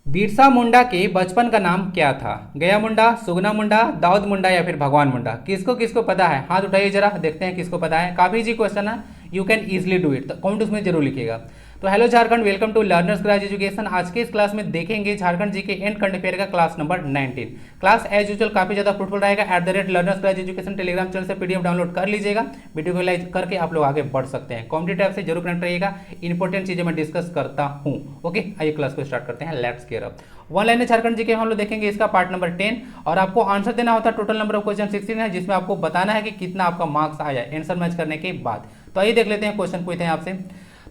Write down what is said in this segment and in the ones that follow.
बिरसा मुंडा के बचपन का नाम क्या था? गया मुंडा, सुगना मुंडा, दाऊद मुंडा या फिर भगवान मुंडा? किसको किसको पता है? हाथ उठाइए जरा, देखते हैं किसको पता है। काफी इजी क्वेश्चन है, you can easily do it. तो कमेंट उसमें जरूर लिखिएगा। तो hello Jharkhand, welcome to learners craze education. आज के इस क्लास में देखेंगे Jharkhand G K and current affair का class number 19। Class as usual काफी ज्यादा फ्रूटफुल रहेगा। @Learners craze education telegram channel से पीडीएफ डाउनलोड कर लीजिएगा। वीडियो को लाइक करके आप लोग आगे बढ़ सकते हैं। कमेंट टैब से जरूर कनेक्ट रहिएगा, इंपॉर्टेंट चीजें मैं डिस्कस करता हूँ। ओके, आइए क्लास को स्टार्ट करते हैं। Let's get up. One line Jharkhand G K हम लोग देखेंगे इसका पार्ट नंबर 10 और आपको आंसर देना होता है। टोटल नंबर ऑफ क्वेश्चन 16 है, जिसमें आपको बताना है कि कितना आपका मार्क्स आया आंसर मैच करने के बाद। तो आइए देख लेते हैं क्वेश्चन पूछते हैं आपसे।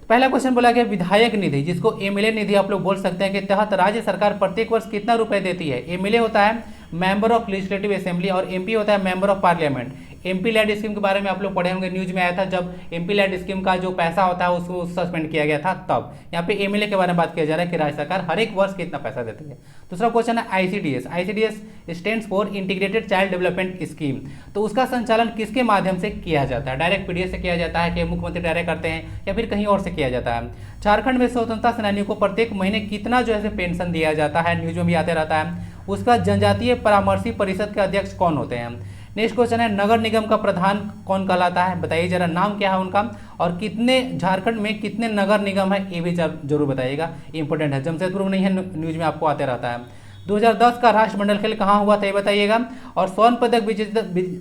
पहला क्वेश्चन बोला गया विधायक निधि, जिसको एमएलए निधि आप लोग बोल सकते हैं, के तहत राज्य सरकार प्रत्येक वर्ष कितना रुपए देती है? एमएलए होता है मेंबर ऑफ लेजिस्लेटिव असेंबली और एमपी होता है member of parliament. MP land scheme के बारे में आप लोग पढ़े होंगे, न्यूज में आया था जब एमपी लैंड स्कीम का जो पैसा होता है उसको सस्पेंड किया गया था तब। यहाँ पे एमएलए के बारे में बात किया जा रहा है कि राज्य सरकार हर एक वर्ष कितना पैसा देती है। दूसरा क्वेश्चन है ICDS. ICDS stands for integrated child development scheme. तो उसका संचालन किसके माध्यम से किया जाता है? डायरेक्ट पीडीएस से किया जाता है कि मुख्यमंत्री डायरेक्ट करते हैं या फिर कहीं और से किया जाता है? झारखंड में स्वतंत्रता सेनानियों को प्रत्येक महीने कितना जो है पेंशन दिया जाता है? न्यूज में भी आते रहता है। उसका जनजातीय परामर्शी परिषद के अध्यक्ष कौन होते हैं? नेक्स्ट क्वेश्चन है नगर निगम का प्रधान कौन कहलाता है? बताइए जरा, नाम क्या है उनका और कितने झारखंड में कितने नगर निगम है, ये भी जरूर बताइएगा, इंपॉर्टेंट है। जमशेदपुर में नहीं है, न्यूज में आपको आते रहता है। 2010 का राष्ट्रमंडल खेल कहाँ हुआ था ये बताइएगा। और स्वर्ण पदक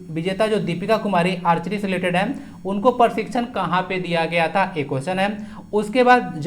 विजेता जो दीपिका कुमारी आर्चरी से रिलेटेड है, उनको प्रशिक्षण कहाँ पे दिया गया था? एक क्वेश्चन है। उसके बाद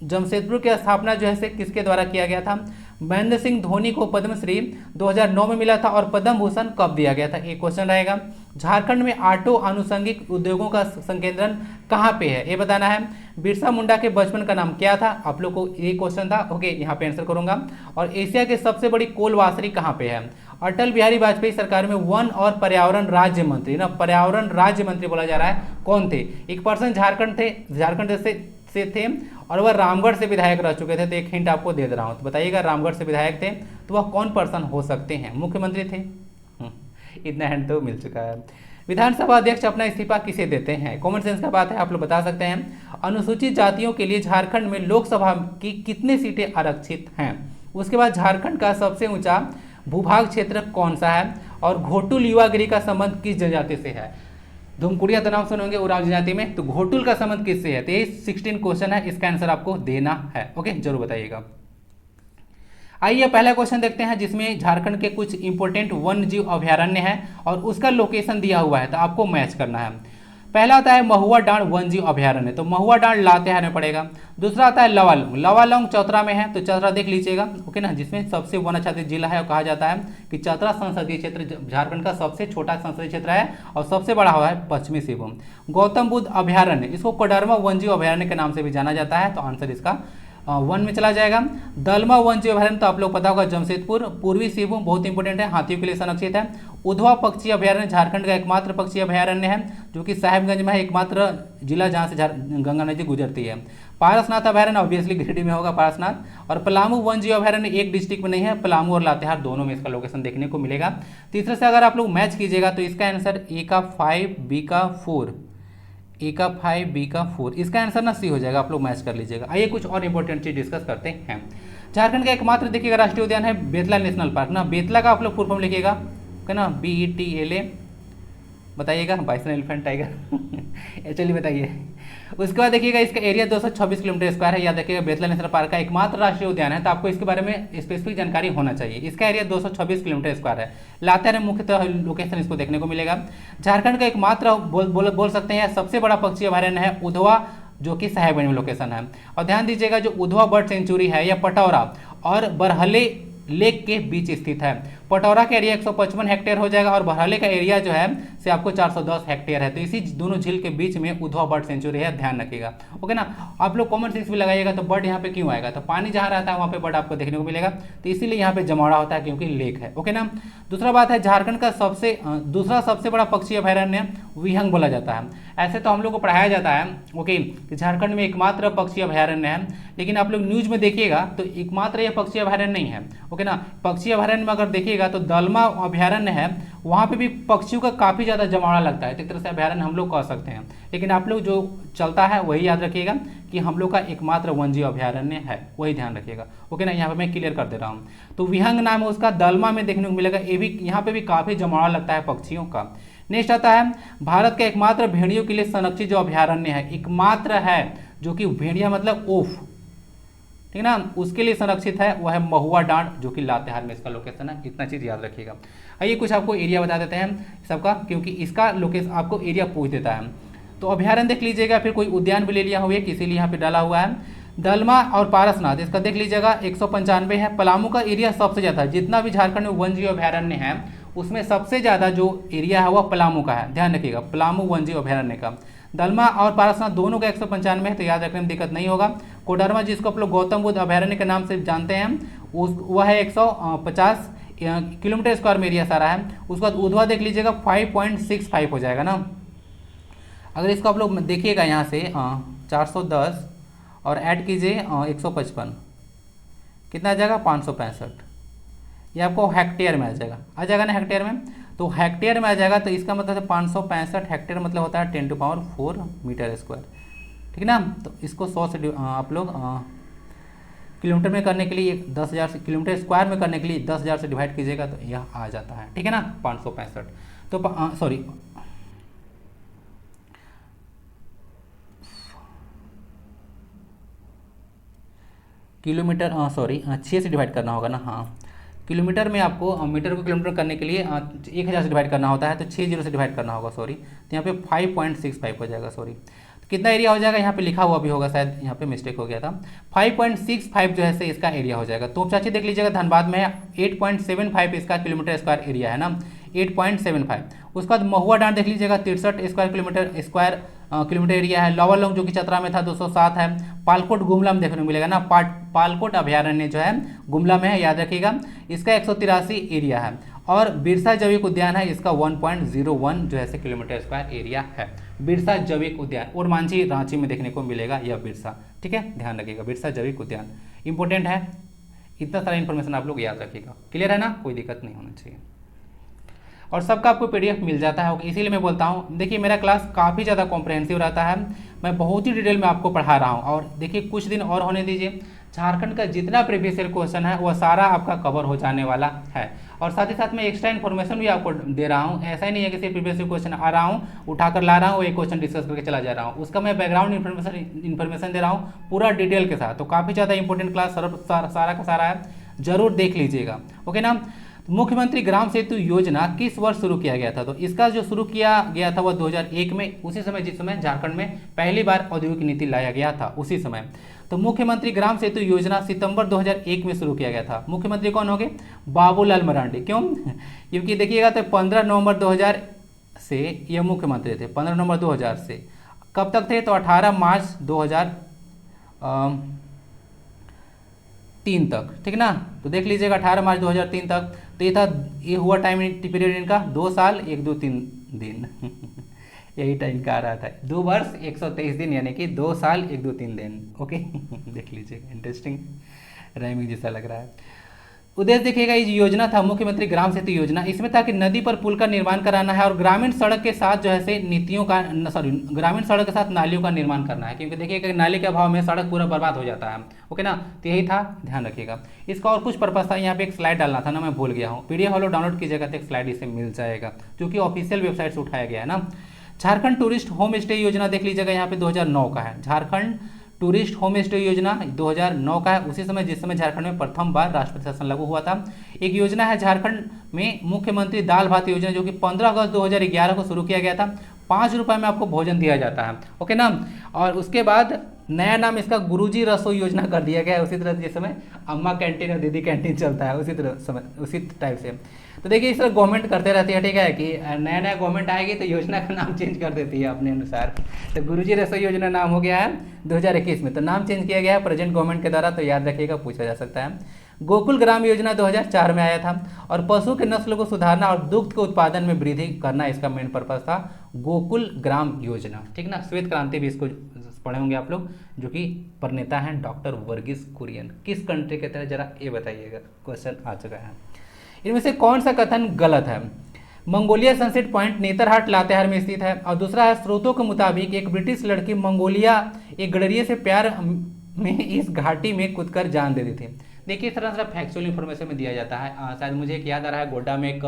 जमशेदपुर की स्थापना जो है किसके द्वारा किया गया था? महेंद्र सिंह धोनी को पद्मश्री 2009 में मिला था और पद्म भूषण कब दिया गया था? एक क्वेश्चन रहेगा। झारखंड में ऑटो आनुषंगिक उद्योगों का संकेंद्रण कहाँ पे है ये बताना है। बिरसा मुंडा के बचपन का नाम क्या था? आप लोग को ये क्वेश्चन था। ओके, यहाँ पे आंसर करूंगा। और एशिया की सबसे बड़ी कोल वाशरी कहाँ पे है? अटल बिहारी वाजपेयी सरकार में वन और पर्यावरण राज्य मंत्री ना, पर्यावरण राज्य मंत्री बोला जा रहा है, कौन थे? एक पर्सन झारखंड थे, झारखंड से थे और वह रामगढ़ से विधायक रह चुके थे। तो एक हिंट आपको दे रहा हूं, तो बताइएगा रामगढ़ से विधायक थे तो वह कौन पर्सन हो सकते हैं? मुख्यमंत्री थे। इतना हिंट तो मिल चुका है। विधानसभा अध्यक्ष अपना इस्तीफा किसे देते हैं? कॉमन सेंस का बात है, आप लोग बता सकते हैं। अनुसूचित जातियों के लिए झारखंड में लोकसभा की कितनी सीटें आरक्षित हैं? उसके बाद झारखंड का सबसे ऊंचा भूभाग क्षेत्र कौन सा है? और घोटुल युवा गिरी का संबंध किस जनजाति से है? धुमकुड़िया तो नाम सुनोगे उराव जनजाति में, तो घोटुल का संबंध किससे है? तो ये 16 क्वेश्चन है, इसका आंसर आपको देना है। ओके, जरूर बताइएगा। आइए पहला क्वेश्चन देखते हैं, जिसमें झारखंड के कुछ इंपोर्टेंट वन्य जीव अभयारण्य है और उसका लोकेशन दिया हुआ है, तो आपको मैच करना है। पहला आता है महुआ डांड वन्य जीव अभयारण्य, तो महुआ डांड लातेहार में पड़ेगा। दूसरा आता है लवालोंग, लवालोंग चतरा में है, तो चतरा देख लीजिएगा। ओके ना, जिसमें सबसे वन आच्छादित जिला है और कहा जाता है कि चतरा संसदीय क्षेत्र झारखंड का सबसे छोटा संसदीय क्षेत्र है और सबसे बड़ा हुआ है पश्चिमी सिंहभूम। गौतम बुद्ध अभयारण्य, इसको कोडरमा वन्य जीव अभयारण्य के नाम से भी जाना जाता है, तो आंसर इसका वन में चला जाएगा। दलमा वन्य जीव अभयारण्य, तो आप लोग पता होगा जमशेदपुर, पूर्वी सिंहभूम बहुत इंपॉर्टेंट है, हाथियों के लिए संरक्षित है। उधवा पक्षी अभयारण्य झारखंड का एकमात्र पक्षी अभयारण्य है, जो कि साहेबगंज में है, एकमात्र जिला जहां से गंगा नदी गुजरती है। पारसनाथ अभयारण्य ऑब्वियसली गिरिडीह में होगा पारसनाथ। और पलामू वन्य जीव अभयारण्य एक डिस्ट्रिक्ट में नहीं है, पलामू और लातेहार दोनों में इसका लोकेशन देखने को मिलेगा। तीसरे से अगर आप लोग मैच कीजिएगा तो इसका आंसर ए का 5 बी का 4, ए का 5 बी का 4, इसका आंसर ना सी हो जाएगा। आप लोग मैच कर लीजिएगा। आइए कुछ और इंपॉर्टेंट चीज डिस्कस करते हैं। झारखंड का एकमात्र देखिएगा राष्ट्रीय उद्यान है बेतला नेशनल पार्क ना, बेतला का आप लोग फुल फॉर्म लिखिएगा, ओके ना, BETLA बताइएगा, बाइसन एलिफेंट टाइगर चलिए बताइए। उसके बाद देखिएगा इसका एरिया 226 किलोमीटर स्क्वायर है। याद रखिएगा बेतला नेशनल पार्क का एकमात्र राष्ट्रीय उद्यान है, तो आपको इसके बारे में स्पेसिफिक जानकारी होना चाहिए। इसका एरिया 226 किलोमीटर स्क्वायर है। लातेहार में मुख्यतः लोकेशन इसको देखने को मिलेगा। झारखंड का एकमात्र बोल सकते हैं सबसे बड़ा पक्षी अभयारण्य है उधवा, जो कि साहेबगंज में लोकेशन है। और ध्यान दीजिएगा जो उधवा बर्ड सेंचुरी है या पटौरा और बरहले लेक के बीच स्थित है। पटौरा का एरिया 155 हेक्टेयर हो जाएगा और बरहले का एरिया जो है से आपको 410 हेक्टेयर है। तो इसी दोनों झील के बीच में उधवा बर्ड सेंचुरी है, ध्यान रखिएगा। ओके ना, आप लोग कॉमन सेंस भी लगाइएगा, तो बर्ड यहाँ पे क्यों आएगा? तो पानी जहाँ रहता है वहाँ पे बर्ड आपको देखने को मिलेगा, तो इसीलिए यहाँ पे जमावड़ा होता है क्योंकि लेक है। ओके ना। दूसरा बात है झारखंड का दूसरा सबसे बड़ा पक्षी अभयारण्य विहंग बोला जाता है। ऐसे तो हम लोग को पढ़ाया जाता है ओके कि झारखंड में एकमात्र पक्षी अभयारण्य है, लेकिन आप लोग न्यूज में देखिएगा तो एकमात्र यह पक्षी अभयारण्य नहीं है। ओके ना, पक्षी अभयारण्य में अगर देखिएगा देखिएगा तो दलमा अभयारण्य है, वहाँ पे भी पक्षियों का काफ़ी ज़्यादा जमावड़ा लगता है, तो एक तरह से अभयारण्य हम लोग कह सकते हैं। लेकिन आप लोग जो चलता है वही याद रखिएगा कि हम लोग का एकमात्र वन्यजीव अभयारण्य है, वही ध्यान रखिएगा। ओके ना, यहाँ पे मैं क्लियर कर दे रहा हूँ। तो विहंग नाम है उसका, दलमा में देखने को मिलेगा, ये भी यहाँ पे भी काफ़ी जमावड़ा लगता है पक्षियों का। नेक्स्ट आता है भारत का एकमात्र भेड़ियों के लिए संरक्षित जो अभयारण्य है, एकमात्र है जो कि भेड़िया मतलब ओफ, ठीक है ना, उसके लिए संरक्षित है, वह है महुआ डांड जो कि लातेहार में इसका लोकेशन है। इतना चीज़ याद रखिएगा। आइए कुछ आपको एरिया बता देते हैं सबका, क्योंकि इसका लोकेशन आपको एरिया पूछ देता है। तो अभयारण्य देख लीजिएगा, फिर कोई उद्यान भी ले लिया हुआ है, किसी लिए यहाँ पे डाला हुआ है। दलमा और पारसनाथ इसका देख लीजिएगा 195 है। पलामू का एरिया सबसे ज़्यादा है, जितना भी झारखंड में वन्यजीव अभयारण्य है उसमें सबसे ज़्यादा जो एरिया है वह पलामू का है, ध्यान रखिएगा, पलामू वन्यजीव अभयारण्य का। दलमा और पारसनाथ दोनों का 195 है, तो याद रखने में दिक्कत नहीं होगा। कोडरमा जिसको आप लोग गौतम बुद्ध अभयारण्य के नाम से जानते हैं, वह है 150 किलोमीटर स्क्वायर में एरिया सारा है। उसके बाद उधवा देख लीजिएगा 5.65 हो जाएगा ना। अगर इसको आप लोग देखिएगा यहाँ से 410 और ऐड कीजिए 155, कितना आ जाएगा 565, ये आपको हेक्टेयर में आ जाएगा ना हेक्टेयर में। तो हेक्टेयर में आ जाएगा, तो इसका मतलब है 565 हेक्टेयर मतलब होता है 10⁴ मीटर स्क्वायर, ठीक है ना। तो इसको 100 से आप लोग किलोमीटर में करने के लिए 10,000 से, किलोमीटर स्क्वायर में करने के लिए 10,000 से डिवाइड कीजिएगा तो यह आ जाता है, ठीक है ना, 565। तो सॉरी किलोमीटर, सॉरी 6 से डिवाइड करना होगा ना, हाँ किलोमीटर में आपको मीटर को किलोमीटर करने के लिए 1000 से डिवाइड करना होता है, तो 60 से डिवाइड करना होगा, सॉरी। तो यहाँ पे 5.65 हो जाएगा, सॉरी। तो कितना एरिया हो जाएगा, यहाँ पे लिखा हुआ भी होगा, शायद यहाँ पे मिस्टेक हो गया था। 5.65 जो है से इसका एरिया हो जाएगा। तो चाची देख लीजिएगा धनबाद में है 8.75 इसका किलोमीटर स्क्वायर एरिया है ना, 8.75। उसके बाद महुआ डांड देख लीजिएगा 63 स्क्वायर किलोमीटर एरिया है। लोअर लोंग जो कि चतरा में था 207 है। पालकोट गुमला में देखने को मिलेगा ना, पालकोट अभयारण्य जो है गुमला में है, याद रखिएगा। इसका 183 एरिया है। और बिरसा जैविक उद्यान है, इसका 1.01 जो है किलोमीटर स्क्वायर एरिया है। बिरसा जैविक उद्यान और मांझी रांची में देखने को मिलेगा यह बिरसा, ठीक है, ध्यान रखिएगा, बिरसा जैविक उद्यान इंपॉर्टेंट है। इतना सारा इन्फॉर्मेशन आप लोग याद रखिएगा, क्लियर है ना, कोई दिक्कत नहीं होना चाहिए। और सबका आपको पीडीएफ मिल जाता है, इसीलिए मैं बोलता हूँ देखिए मेरा क्लास काफ़ी ज़्यादा कॉम्प्रहेंसिव रहता है, मैं बहुत ही डिटेल में आपको पढ़ा रहा हूँ। और देखिए कुछ दिन और होने दीजिए, झारखंड का जितना प्रीवियस ईयर क्वेश्चन है वह सारा आपका कवर हो जाने वाला है। और साथ ही साथ मैं एक्स्ट्रा इन्फॉर्मेशन भी आपको दे रहा हूँ, ऐसा ही नहीं है कि सिर्फ प्रीवियस ईयर क्वेश्चन आ रहा हूँ उठाकर ला रहा हूँ, एक क्वेश्चन डिस्कस करके चला जा रहा हूँ, उसका मैं बैकग्राउंड इन्फॉर्मेशन दे रहा हूँ पूरा डिटेल के साथ। तो काफ़ी ज़्यादा इंपॉर्टेंट क्लास सारा का सारा है, जरूर देख लीजिएगा, ओके ना। मुख्यमंत्री ग्राम सेतु योजना किस वर्ष शुरू किया गया था? तो इसका जो शुरू किया गया था वह 2001 में, उसी समय जिस समय झारखंड में पहली बार औद्योगिक नीति लाया गया था उसी समय। तो मुख्यमंत्री ग्राम सेतु योजना सितंबर 2001 में शुरू किया गया था। मुख्यमंत्री कौन होंगे? बाबूलाल मरांडी। क्यों? क्योंकि देखिएगा तो 15 नवंबर 2000 से ये मुख्यमंत्री थे, 15 नवंबर 2000 से कब तक थे? तो 18 मार्च 2003 तक, ठीक ना। तो देख लीजिएगा 18 मार्च 2003 तक। तो ये हुआ टाइम पीरियड इनका 2 साल 1 2 3 दिन यही टाइम का आ रहा था, 2 वर्ष 123 दिन, यानी कि 2 साल 1 2 3 दिन, ओके देख लीजिएगा, इंटरेस्टिंग राइमिंग जैसा लग रहा है। उद्देश्य देखिएगा, ये योजना था मुख्यमंत्री ग्राम सेतु योजना, इसमें था कि नदी पर पुल का निर्माण कराना है और ग्रामीण सड़क के साथ जो है से ग्रामीण सड़क के साथ नालियों का निर्माण करना है, क्योंकि देखिएगा नाली के अभाव में सड़क पूरा बर्बाद हो जाता है, ओके ना। तो यही था, ध्यान रखिएगा। इसका और कुछ पर्पस था, यहाँ पे एक स्लाइड डालना था ना, मैं भूल गया हूँ, पीडीएफ वालों डाउनलोड कीजिएगा तो एक स्लाइड इसे मिल जाएगा, जो कि ऑफिशियल वेबसाइट से उठाया गया है ना। झारखंड टूरिस्ट होम स्टे योजना देख लीजिएगा, यहाँ पे 2009 का है। झारखंड टूरिस्ट होम स्टे योजना 2009 का है, उसी समय जिस समय झारखंड में प्रथम बार राष्ट्रपति शासन लागू हुआ था। एक योजना है झारखंड में मुख्यमंत्री दाल भात योजना, जो कि 15 अगस्त 2011 को शुरू किया गया था। 5 रुपये में आपको भोजन दिया जाता है, ओके ना। और उसके बाद नया नाम इसका गुरुजी रसोई योजना कर दिया गया है, उसी तरह जिस समय अम्मा कैंटीन और दीदी कैंटीन चलता है उसी टाइप से। तो देखिए इस तरह गवर्नमेंट करते रहती है, ठीक है, कि नया नया गवर्नमेंट आएगी तो योजना का नाम चेंज कर देती है अपने अनुसार। तो गुरुजी रसोई योजना नाम हो गया है 2021 में, तो नाम चेंज किया गया है प्रेजेंट गवर्नमेंट के द्वारा, तो याद रखिएगा, पूछा जा सकता है। गोकुल ग्राम योजना 2004 में आया था और पशु के नस्ल को सुधारना और दुग्ध के उत्पादन में वृद्धि करना इसका मेन पर्पस था, गोकुल ग्राम योजना, ठीक ना। श्वेत क्रांति भी इसको पढ़े होंगे आप लोग, जो कि प्रणेता हैं डॉक्टर वर्गीस कुरियन। किस कंट्री के तहत, जरा ये बताइएगा, क्वेश्चन आ चुका है। इनमें से कौन सा कथन गलत है? Mongolia sunset point Netarhat Latehar में स्थित है। और दूसरा है, स्रोतों के मुताबिक एक ब्रिटिश लड़की मंगोलिया एक गडरिये से प्यार में इस घाटी में कूदकर जान दे दी थी। देखिए इस तरह से फैक्चुअल इन्फॉर्मेशन में दिया जाता है। शायद मुझे एक याद आ रहा है, गोड्डा में एक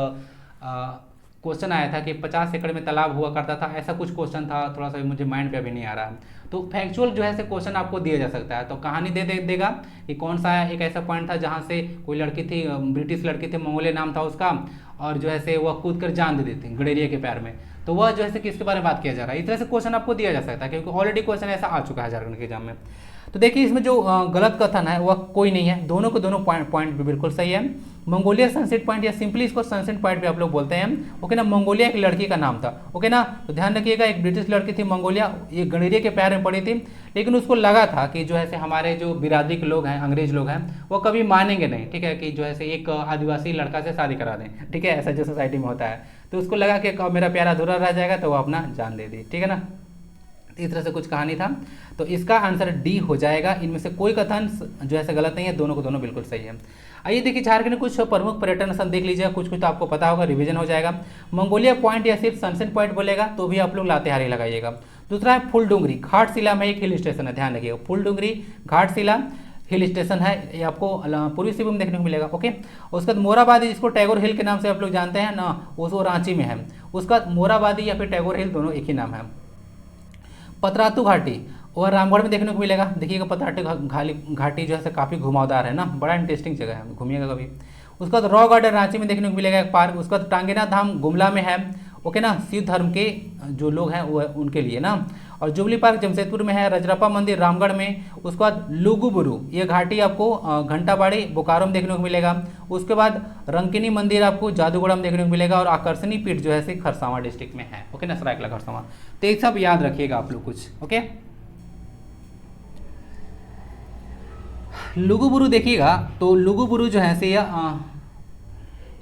क्वेश्चन आया था कि 50 एकड़ में तालाब हुआ करता था, ऐसा कुछ क्वेश्चन था, थोड़ा सा मुझे माइंड पे अभी नहीं आ रहा है। तो फैक्चुअल जो है से क्वेश्चन आपको दिया जा सकता है। तो कहानी देगा कि कौन सा एक ऐसा पॉइंट था जहाँ से कोई लड़की थी, ब्रिटिश लड़की थी, मंगोलिया नाम था उसका, और जो है से वह कूद कर जान दे दी थी गडेरिया के प्यार में। तो वह जो है से किसके बारे में बात किया जा रहा है, इस तरह से क्वेश्चन आपको दिया जा सकता है, क्योंकि ऑलरेडी क्वेश्चन ऐसा आ चुका है झारखंड के एग्जाम में। तो देखिए इसमें जो गलत कथन है वह कोई नहीं है, दोनों को दोनों पॉइंट भी बिल्कुल सही है। मंगोलिया सनसेट पॉइंट या सिंपली इसको सनसेट पॉइंट भी आप लोग बोलते हैं, ओके ना। मंगोलिया एक लड़की का नाम था, ओके ना। तो ध्यान रखिएगा, एक ब्रिटिश लड़की थी मंगोलिया, ये गडेरिया के प्यार में पड़ी थी, लेकिन उसको लगा था कि जो है से हमारे जो बिरादरी के लोग हैं, अंग्रेज लोग हैं, वो कभी मानेंगे नहीं, ठीक है, कि जो है से एक आदिवासी लड़का से शादी करा दें, ठीक है, ऐसा जो सोसाइटी में होता है। तो उसको लगा कि मेरा प्यार अधूरा रह जाएगा, तो वो अपना जान दे दी, ठीक है ना। इस तरह से कुछ कहानी था। तो इसका आंसर डी हो जाएगा। इनमें से कोई कथन जो है गलत नहीं है, दोनों को दोनों बिल्कुल सही है। आइए देखिए झारखंड में कुछ प्रमुख पर्यटन स्थल देख लीजिएगा, कुछ कुछ तो आपको पता होगा, रिवीजन हो जाएगा। मंगोलिया पॉइंट या सिर्फ सनसेट पॉइंट बोलेगा तो भी आप लोग लातेहार ही लगाइएगा। दूसरा है फुलडुंगरी, घाटशिला में एक हिल स्टेशन है, ध्यान रखिएगा, फुलडुंगरी घाटशिला हिल स्टेशन है, ये आपको पूर्वी सिंहभूम देखने को मिलेगा, ओके। उसके बाद मोराबादी, जिसको टैगोर हिल के नाम से आप लोग जानते हैं ना, वो रांची में है। उसका मोराबादी या फिर टैगोर हिल दोनों एक ही नाम है। पतरातू घाटी और रामगढ़ में देखने को मिलेगा। देखिएगा पतरातू घाटी जो है काफ़ी घुमावदार है ना, बड़ा इंटरेस्टिंग जगह है, घूमिएगा कभी। उसका बाद रॉक गार्डन रांची में देखने को मिलेगा एक पार्क। उसका बाद टांगेनाथ धाम गुमला में है, ओके ना, शिव धर्म के जो लोग हैं वो उनके लिए ना। और जुबली पार्क जमशेदपुर में है। रजरप्पा मंदिर रामगढ़ में। उसके बाद लुगुबुरु, ये घाटी आपको घंटाबाड़ी बोकारो में देखने को मिलेगा। उसके बाद रंकिनी मंदिर आपको जादूगढ़ में देखने को मिलेगा। और आकर्षणी पीठ जो है खरसावां डिस्ट्रिक्ट में है, ओके ना, सरायकला खरसावां। तो ये सब याद रखिएगा आप लोग कुछ, ओके। लुगुबुरु देखिएगा, तो लुगुबुरु जो है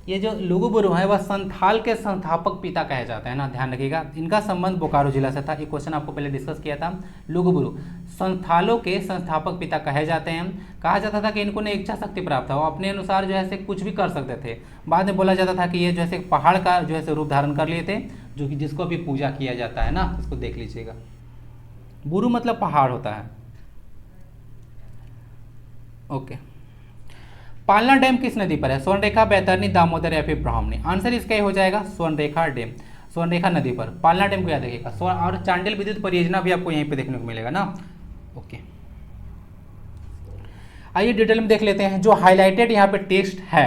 ये जो लुगुबुरु है वह संथाल के संस्थापक पिता कहे जाते हैं ना, ध्यान रखिएगा। इनका संबंध बोकारो जिला से था, ये क्वेश्चन आपको पहले डिस्कस किया था। लुगुबुरु संस्थालों के संस्थापक पिता कहे जाते हैं। कहा जाता था कि इनको ने इच्छा शक्ति प्राप्त था, वो अपने अनुसार जो है कुछ भी कर सकते थे। बाद में बोला जाता था कि ये जो है पहाड़ का जो है रूप धारण कर लिए थे, जो कि जिसको भी पूजा किया जाता है ना, इसको देख लीजिएगा। बुरु मतलब पहाड़ होता है, ओके। पालना डैम किस नदी पर है? स्वर्णरेखा, बैतरनी, दामोदर या फिर ब्राह्मणी? आंसर इसका ही हो जाएगा स्वर्णरेखा डैम, स्वर्णरेखा नदी पर पालना डैम को याद रखिएगा। और चांडिल विद्युत परियोजना भी आपको यहीं पे देखने को मिलेगा ना, ओके। आइए डिटेल में देख लेते हैं। जो हाईलाइटेड यहाँ पे टेक्स्ट है,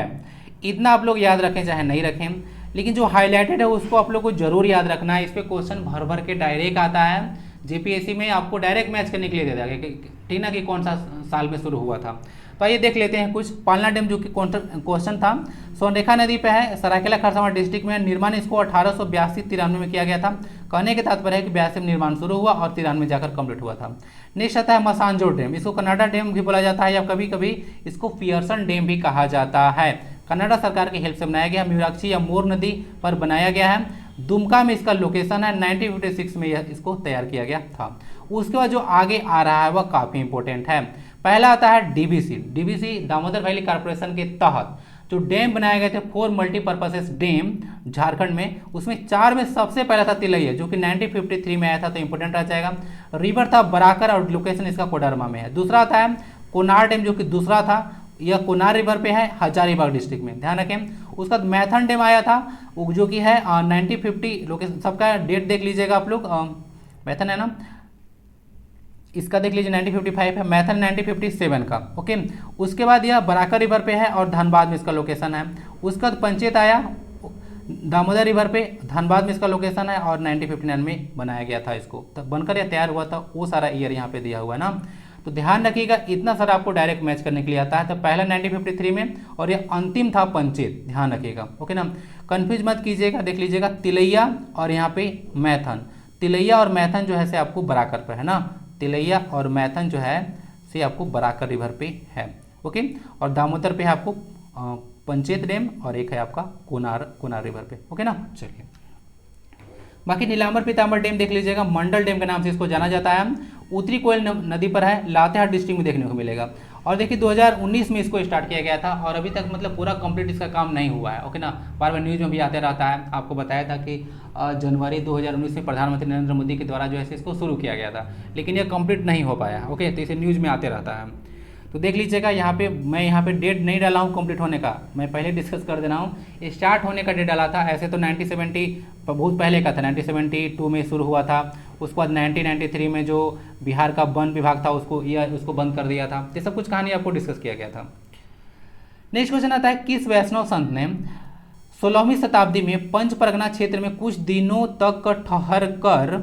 इतना आप लोग याद रखें चाहे नहीं रखें, लेकिन जो हाईलाइटेड है उसको आप लोग को जरूर याद रखना है। इस पर क्वेश्चन भर भर के डायरेक्ट आता है, जेपीएससी में आपको डायरेक्ट मैच करने के लिए दे देगा, ठीक ना, कि कौन सा साल में शुरू हुआ था। तो आइए देख लेते हैं कुछ। पालना डैम जो कि क्वेश्चन था, स्वर्णरेखा नदी पे है, सरायकेला खरसावां डिस्ट्रिक्ट में। निर्माण इसको 1882-93 में किया गया था। कहने के तात्पर्य है कि 82 में निर्माण शुरू हुआ और 93 में जाकर कंप्लीट हुआ था। नेक्स्ट आता है मसानजोर डैम, इसको कनाडा डैम भी बोला जाता है, या कभी कभी इसको पियर्सन डैम भी कहा जाता है। कनाडा सरकार की हेल्प से बनाया गया, मीनाक्षी या मोर नदी पर बनाया गया है। दुमका में इसका लोकेशन है, 1956 में यह इसको तैयार किया गया था। उसके बाद जो आगे आ रहा है वह काफ़ी इंपॉर्टेंट है। पहला आता है DBC, DBC Damodar valley corporation के तहत जो डैम बनाए गए थे, 4 मल्टीपर्पसेस डैम झारखंड में, उसमें 4 में सबसे पहला था तिलैया, जो कि 1953 में आया था, तो इंपॉर्टेंट रह जाएगा। रिवर था बराकर और लोकेशन इसका कोडरमा में है। दूसरा आता है कोनार डैम, जो कि दूसरा था, यह कोनार रिवर पे है, हजारीबाग डिस्ट्रिक्ट में, ध्यान रखें। उसका बाद मैथन डैम आया था, जो कि है 1950, लोकेशन सबका डेट देख लीजिएगा आप लोग, मैथन है ना, इसका देख लीजिए 1955 है, मैथन 1957 का, ओके। उसके बाद यह बराकर रिवर पे है और धनबाद में इसका लोकेशन है। उसका बाद पंचेत आया दामोदर रिवर पे, धनबाद में इसका लोकेशन है और 1959 में बनाया गया था इसको, तो बनकर यह तैयार हुआ था, वो सारा ईयर यहाँ पे दिया हुआ है ना। तो ध्यान रखिएगा, इतना सारा आपको डायरेक्ट मैच करने के लिए आता है। तो पहला 1953 में और यह अंतिम था पंचेत, ध्यान रखिएगा, ओके ना, कन्फ्यूज मत कीजिएगा। देख लीजिएगा तिलैया और यहाँ पे मैथन, तिलैया और मैथन जो है से आपको बराकर पर है ना, तिलैया और मैथन जो है से आपको बराकर रिवर पे है, ओके। और दामोदर पे है आपको पंचेत डैम और एक है आपका कोनार रिवर पे, ओके ना। चलिए बाकी नीलांबर पीतांबर डैम देख लीजिएगा, मंडल डैम के नाम से इसको जाना जाता है। उत्तरी कोयल नदी पर है, लातेहार डिस्ट्रिक्ट में देखने को मिलेगा। और देखिए 2019 में इसको स्टार्ट किया गया था और अभी तक मतलब पूरा कंप्लीट इसका काम नहीं हुआ है। ओके ना, बार बार न्यूज़ में भी आते रहता है। आपको बताया था कि जनवरी 2019 में प्रधानमंत्री नरेंद्र मोदी के द्वारा जो है इसको शुरू किया गया था, लेकिन यह कंप्लीट नहीं हो पाया। ओके, तो इसे न्यूज़ में आते रहता है। तो देख लीजिएगा यहाँ पे मैं यहाँ पे डेट नहीं डाला हूँ कंप्लीट होने का, मैं पहले डिस्कस कर दे रहा हूँ। स्टार्ट होने का डेट डाला था, ऐसे तो 1970 बहुत पहले का था, 1972 में शुरू हुआ था। उसके बाद 1993 में जो बिहार का वन विभाग था उसको बंद कर दिया था। ये सब कुछ कहानी आपको डिस्कस किया गया था। नेक्स्ट क्वेश्चन आता है, किस वैष्णव संत ने 16वीं शताब्दी में पंच परगना क्षेत्र में कुछ दिनों तक ठहर कर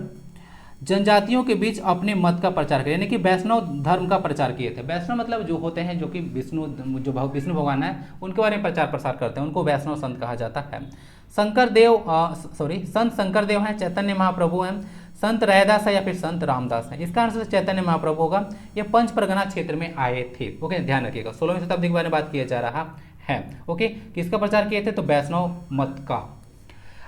जनजातियों के बीच अपने मत का प्रचार किया, यानी कि वैष्णव धर्म का प्रचार किए थे। वैष्णव मतलब जो होते हैं जो कि विष्णु भगवान है उनके बारे में प्रचार प्रसार करते हैं, उनको वैष्णव संत कहा जाता है। संत शंकर देव हैं, चैतन्य महाप्रभु हैं, संत रैदास है या फिर संत रामदास है। इसका आंसर चैतन्य महाप्रभु होगा। ये पंच परगना क्षेत्र में आए थे। ओके, ध्यान रखिएगा 16वीं शताब्दी के बारे में बात किया जा रहा है। ओके, किसका प्रचार किए थे? तो वैष्णव मत का।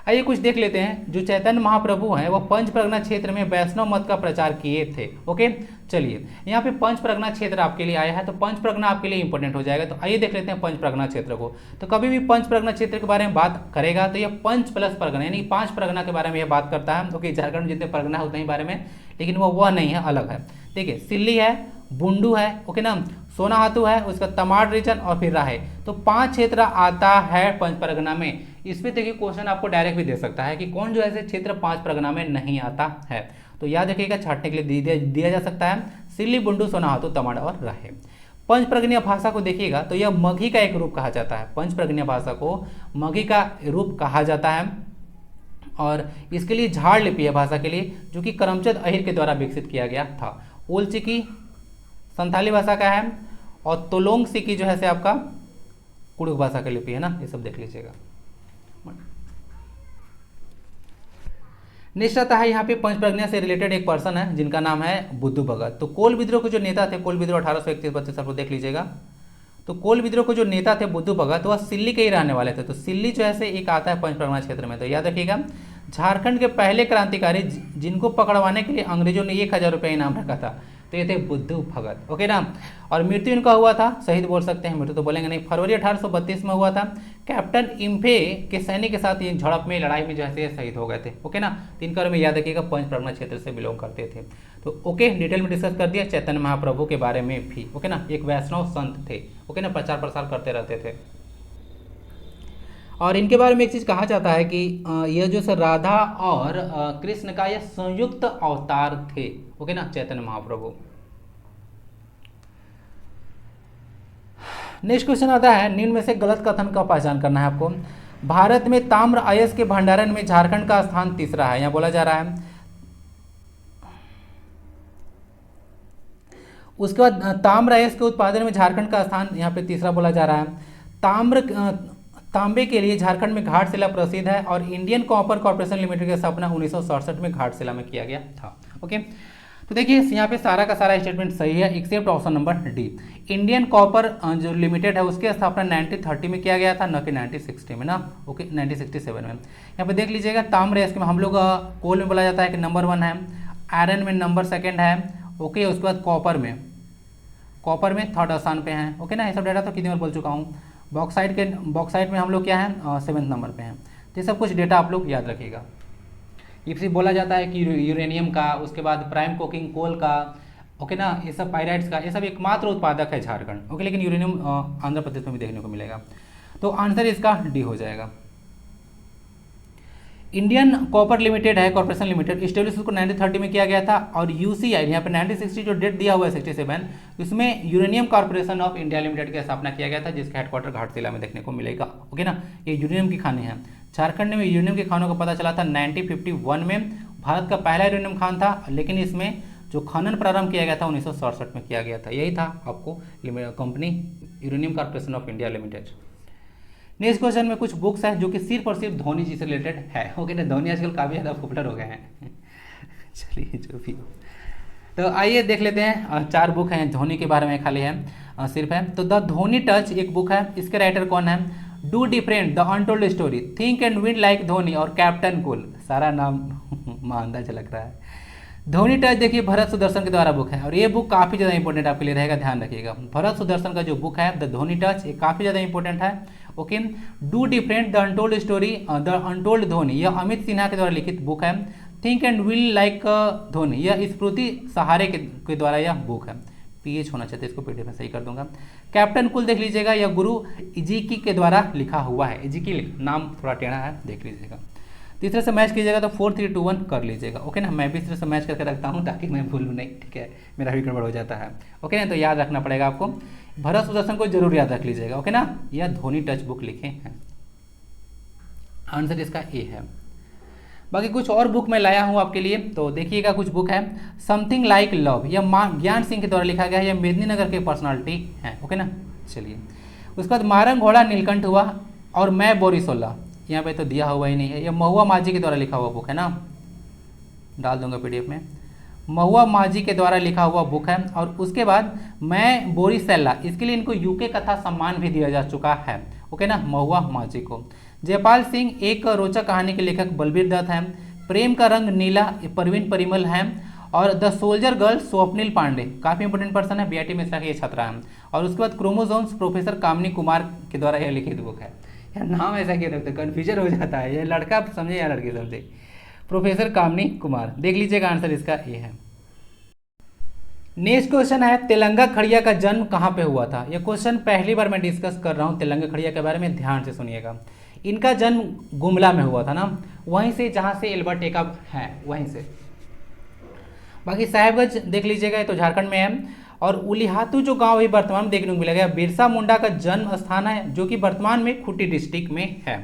आइए कुछ देख लेते हैं। जो चैतन्य महाप्रभु हैं वो पंच परगना क्षेत्र में वैष्णव मत का प्रचार किए थे। ओके, चलिए यहाँ पे पंच परगना क्षेत्र आपके लिए आया है, तो पंच परगना आपके लिए इंपॉर्टेंट हो जाएगा। तो आइए देख लेते हैं पंच परगना क्षेत्र को। तो कभी भी पंच परगना क्षेत्र के बारे में बात करेगा तो ये पंच प्लस परगना यानी 5 परगना के बारे में यह बात करता है। ओके, झारखंड में जितने परगना होते हैं बारे में, लेकिन वह नहीं है, अलग है। ठीक है, सिल्ली है, बुंडू है, ओके ना, सोनाहातू है, उसका तमाड़ रीजन और फिर राहे। तो 5 क्षेत्र आता है पंच परगना में। इस पे देखिए क्वेश्चन आपको डायरेक्ट भी दे सकता है कि कौन जो ऐसे क्षेत्र 5 परगना में नहीं आता है। तो याद रखिएगा, छाटने के लिए दिया जा सकता है सिल्ली, बुंडू, सोनाहातू, तमाड़ और राहे। पंच परगनिया भाषा को देखिएगा तो यह मगही का एक रूप कहा जाता है। पंच परगनिया भाषा को मगही का रूप कहा जाता है और इसके लिए झाड़ लिपि है भाषा के लिए, जो कि करमचंद अहिर के द्वारा विकसित किया गया था। ओल चिकी संथाली भाषा का है और तोलोंग सिकी जो है से आपका कुड़ुक भाषा की लिपि है ना, ये सब देख लीजिएगा। नेक्स्ट आता है यहाँ पे पंच परगनिया से रिलेटेड एक पर्सन है जिनका नाम है बुद्धू भगत। तो कोल विद्रोह के जो नेता थे, कोल विद्रोह 1831-32 को देख लीजिएगा। तो कोल विद्रोह के जो नेता थे बुद्धू भगत, वह सिल्ली के ही रहने वाले थे। तो सिल्ली जो है एक आता है पंच परगना क्षेत्र में। तो याद रखिएगा, झारखंड के पहले क्रांतिकारी जिनको पकड़वाने के लिए अंग्रेजों ने 1000 रुपये इनाम रखा था, तो ये थे बुद्धू भगत। ओके ना, और मृत्यु इनका हुआ था, शहीद बोल सकते हैं, मृत्यु तो बोलेंगे नहीं, फरवरी 1832 में हुआ था। कैप्टन इम्फे के सैनिक के साथ ये झड़प में, लड़ाई में जो है शहीद हो गए थे। ओके ना, तो इनके बारे में याद रखिएगा, पंच परगना क्षेत्र से बिलोंग करते थे। तो ओके, डिटेल में डिस्कस कर दिया चैतन्य महाप्रभु के बारे में भी। ओके ना, एक वैष्णव संत थे। ओके ना, प्रचार प्रसार करते रहते थे। और इनके बारे में एक चीज़ कहा जाता है कि यह जो राधा और कृष्ण का यह संयुक्त अवतार थे। ओके ना, चैतन्य महाप्रभु। नेक्स्ट क्वेश्चन आता है, निम्न में से गलत कथन का पहचान करना है आपको। भारत में ताम्र अयस्क के भंडारण में झारखंड का स्थान तीसरा है, यहाँ बोला जा रहा है। उसके बाद ताम्र अयस्क के उत्पादन में झारखंड का स्थान यहाँ पे तीसरा बोला जा रहा है। तांबे के लिए झारखंड में घाटशिला प्रसिद्ध है और इंडियन कॉपर कॉर्पोरेशन लिमिटेड की स्थापना 1967 में घाटशिला में किया गया था। ओके, तो देखिए यहाँ पे सारा का सारा स्टेटमेंट सही है except option number D. Indian copper जो लिमिटेड है उसकी स्थापना 1930 में किया गया था, न कि 1960 में ना। ओके, 1967 में। यहाँ पे देख लीजिएगा, ताम्र अयस्क में हम लोग कोल में बोला जाता है कि नंबर 1 है, आयरन में नंबर 2 है। ओके, उसके बाद कॉपर में 3rd स्थान पे हैं। ओके ना, ये सब डाटा तो कितनी बार बोल चुका हूँ। बॉक्साइट में हम लोग क्या है 7th नंबर पे हैं। तो ये सब कुछ डेटा आप लोग याद रखिएगा। इसे बोला जाता है कि यूरेनियम का, उसके बाद प्राइम कोकिंग कोल का, ओके ना, ये सब पायराइट्स का, ये सब एकमात्र उत्पादक है झारखंड। ओके, लेकिन यूरेनियम आंध्र प्रदेश में भी देखने को मिलेगा। तो आंसर इसका डी हो जाएगा। इंडियन कॉपर लिमिटेड है, कॉर्पोरेशन लिमिटेड, इस्टेब्लिश उसको 1930 में किया गया था। और यूसीआई यहाँ पे 1960 जो डेट दिया हुआ है 67, उसमें uranium corporation of India limited की स्थापना किया गया था, जिसका हेडक्वार्टर घाटशिला में देखने को मिलेगा। ओके ना, ये यूरेनियम की खानें हैं। झारखंड में यूरेनियम की खानों का पता चला था 1951 में। भारत का पहला यूरेनियम खान था, लेकिन इसमें जो खनन प्रारंभ किया गया था 1967 में किया गया था। यही था आपको company uranium corporation of India limited. Next question में कुछ बुक्स है जो कि सिर्फ और सिर्फ धोनी जी से रिलेटेड है। ओके ना, धोनी आजकल काफ़ी ज़्यादा पॉपुलर हो गए हैं। चलिए जो भी, तो आइए देख लेते हैं। 4 बुक हैं धोनी के बारे में, खाली है सिर्फ है। तो द धोनी टच एक बुक है, इसके राइटर कौन है? Do different, the untold story, think and win like Dhoni और कैप्टन कूल। सारा नाम अंदाजा लग रहा है। धोनी टच देखिए भरत सुदर्शन के द्वारा बुक है और ये बुक काफ़ी ज़्यादा इंपॉर्टेंट आपके लिए रहेगा, ध्यान रखिएगा। भरत सुदर्शन का जो बुक है द धोनी टच, ये काफ़ी ज़्यादा इंपॉर्टेंट है। Okay, do different the untold story the untold Dhoni, यह अमित सिन्हा के द्वारा लिखित बुक है। Think and will like Dhoni, यह स्मृति सहारे के द्वारा यह बुक है। पीएच होना चाहिए, इसको पीडीएफ में सही कर दूंगा। कैप्टन कूल देख लीजिएगा, यह गुरु इजिकी के द्वारा लिखा हुआ है। इजिकी नाम थोड़ा टेढ़ा है, देख लीजिएगा। तीसरे से मैच कीजिएगा तो 4 3 2 1 कर लीजिएगा। ओके ना, मैं भी तीसरे से मैच करके रखता हूँ ताकि मैं भूलूँ नहीं, ठीक है, मेरा भी गड़बड़ हो जाता है। ओके ना, तो याद रखना पड़ेगा आपको। भरत सुदर्शन को जरूर याद रख लीजिएगा। ओके ना, यह धोनी टच बुक लिखे हैं, आंसर इसका ए है। बाकी कुछ और बुक मैं लाया हूँ आपके लिए, तो देखिएगा कुछ बुक है। समथिंग लाइक लव, यह ज्ञान सिंह के द्वारा लिखा गया है, यह मेदिनीनगर के पर्सनालिटी है। ओके ना, चलिए। उसके बाद मारंग घोड़ा नीलकंठ हुआ और मैं बोरिसोला, यहाँ पे तो दिया हुआ ही नहीं है, यह महुआ माझी के द्वारा लिखा हुआ बुक है ना, डाल दूंगा पीडीएफ में। महुआ माझी के द्वारा लिखा हुआ बुक है। और उसके बाद मैं बोरिसेला, इसके लिए इनको यूके कथा सम्मान भी दिया जा चुका है। ओके ना, महुआ माझी को। जयपाल सिंह एक रोचक कहानी के लेखक बलबीर दत्त हैं। प्रेम का रंग नीला परवीन परिमल हैं। और the soldier girl Swapnil Pandey, काफ़ी इंपोर्टेंट पर्सन है, बीआईटी मिश्रा के ये छात्रा हैं। और उसके बाद क्रोमोसोम्स प्रोफेसर कामिनी कुमार के द्वारा यह लिखित बुक है। यार नाम ऐसा क्यों रखते, कन्फ्यूजन हो जाता है, ये लड़का समझे या लड़की समझे। प्रोफेसर कामिनी कुमार, देख लीजिएगा, आंसर इसका ए है। नेक्स्ट क्वेश्चन है तेलंगा खड़िया का जन्म कहाँ पे हुआ था। यह क्वेश्चन पहली बार मैं डिस्कस कर रहा हूँ तेलंगा खड़िया के बारे में, ध्यान से सुनिएगा। इनका जन्म गुमला में हुआ था ना, वहीं से जहाँ से एल्बर्ट टेकअप है वहीं से। बाकी साहेबगंज देख लीजिएगा, ये तो झारखंड में है। और उलिहातू जो गांव है वर्तमान में देखने को मिलेगा, बिरसा मुंडा का जन्म स्थान है जो कि वर्तमान में खूंटी डिस्ट्रिक्ट में है।